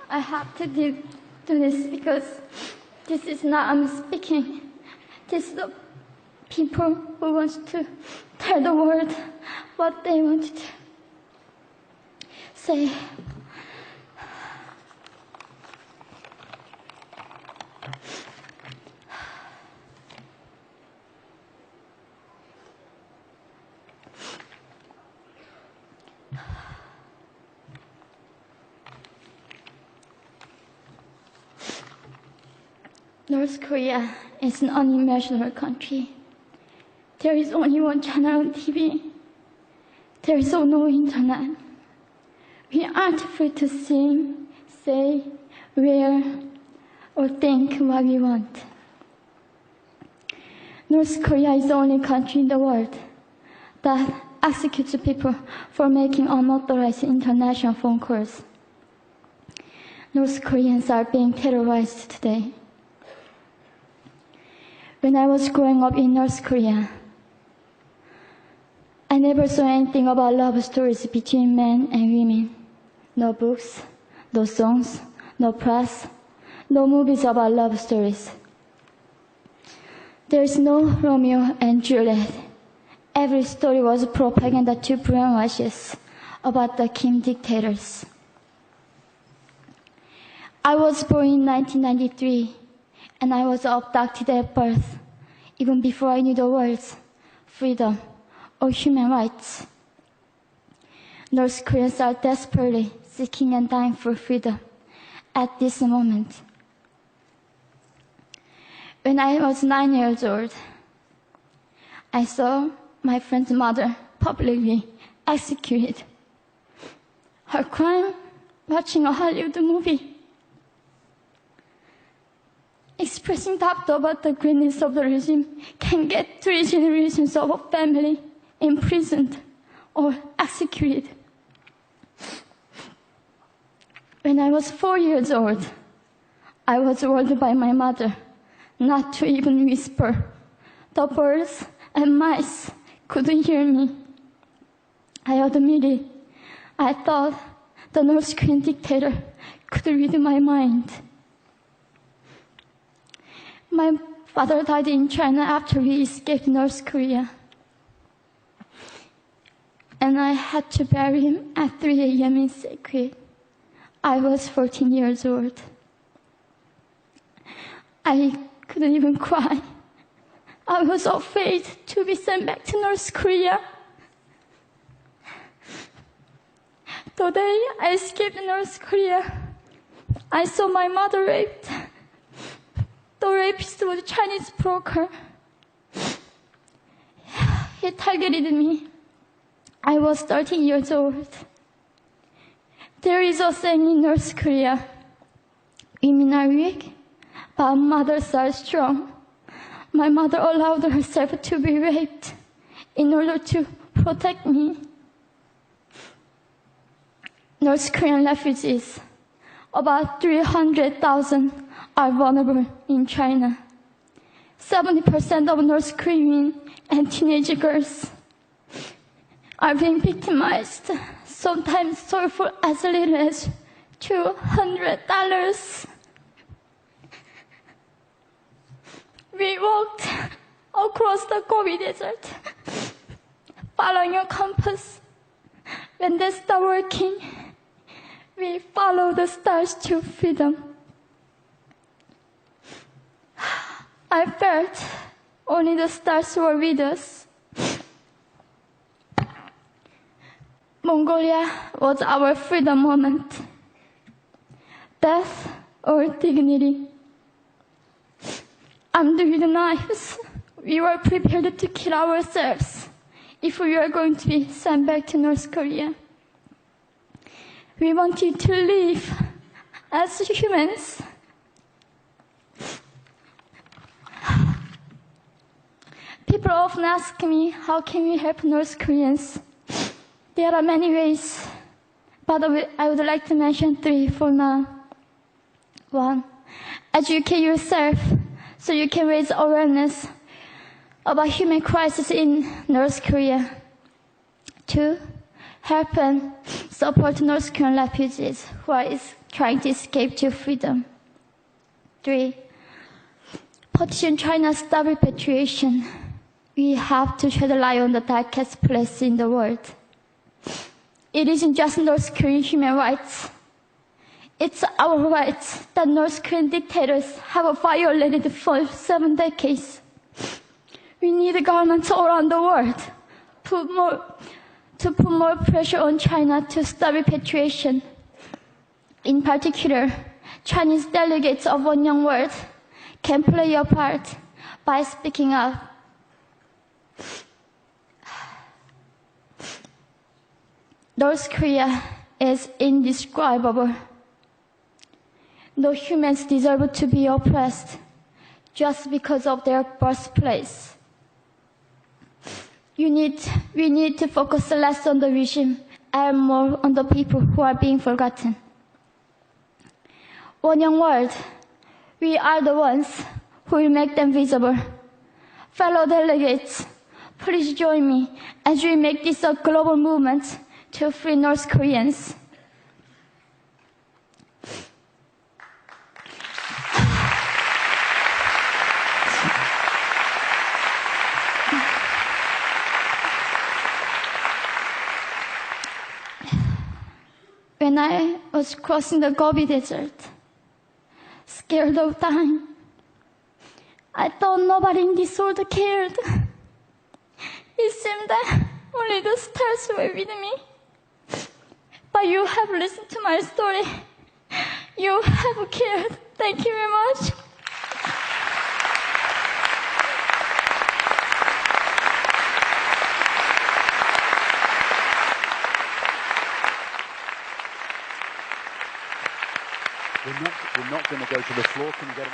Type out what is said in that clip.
I have to do this because this is not I'm speaking. This is the people who want to tell the world what they want to say. North Korea is an unimaginable country. There is only one channel on TV. There is no internet. We aren't free to sing, say, wear, or think what we want. North Korea is the only country in the world that executes people for making unauthorized international phone calls. North Koreans are being terrorized today. When I was growing up in North Korea, I never saw anything about love stories between men and women. No books, no songs, no press, no movies about love stories. There is no Romeo and Juliet. Every story was propaganda to brainwash us about the Kim dictators. I was born in 1993. And I was abducted at birth, even before I knew the words freedom or human rights. North Koreans are desperately seeking and dying for freedom at this moment. When I was 9 years old, I saw my friend's mother publicly executed. Her crime, watching a Hollywood movie. Expressing doubt about the greatness of the regime can get 3 generations of a family imprisoned or executed. When I was 4 years old, I was warned by my mother not to even whisper. The birds and mice couldn't hear me. I admitted I thought the North Korean dictator could read my mind. My father died in China after we escaped North Korea. And I had to bury him at 3 a.m. in secret. I was 14 years old. I couldn't even cry. I was afraid to be sent back to North Korea. The day I escaped North Korea, I saw my mother raped. The rapist was a Chinese broker. He targeted me. I was 13 years old. There is a saying in North Korea, women are weak, but mothers are strong. My mother allowed herself to be raped in order to protect me. North Korean refugees, about 300,000, are vulnerable in China. 70% of North Korean and teenage girls are being victimized, sometimes sold for as little as $200. We walked across the Gobi Desert, following a compass. When they stopped working, we followed the stars to freedom. I felt only the stars were with us. Mongolia was our freedom moment. Death or dignity. Armed with knives, we were prepared to kill ourselves if we were going to be sent back to North Korea. We wanted to live as humans. People often ask me, how can we help North Koreans? There are many ways, but I would like to mention 3 for now. 1, educate yourself so you can raise awareness about human crisis in North Korea. 2, help and support North Korean refugees who are trying to escape to freedom. 3. Petition China stop repatriation. We have to shed light on the darkest place in the world. It isn't just North Korean human rights. It's our rights that North Korean dictators have violated for 7 decades. We need governments all around the world to put more pressure on China to stop repatriation. In particular, Chinese delegates of One Young World can play a part by speaking up. North Korea is indescribable. No humans deserve to be oppressed just because of their birthplace. We need to focus less on the regime and more on the people who are being forgotten. One Young World, we are the ones who will make them visible. Fellow delegates, please join me as we make this a global movement to free North Koreans. When I was crossing the Gobi Desert, scared of dying, I thought nobody in this world cared. It seemed that only the stars were with me. But you have listened to my story. You have cared. Thank you very much. We're not going to go to the floor. Can you get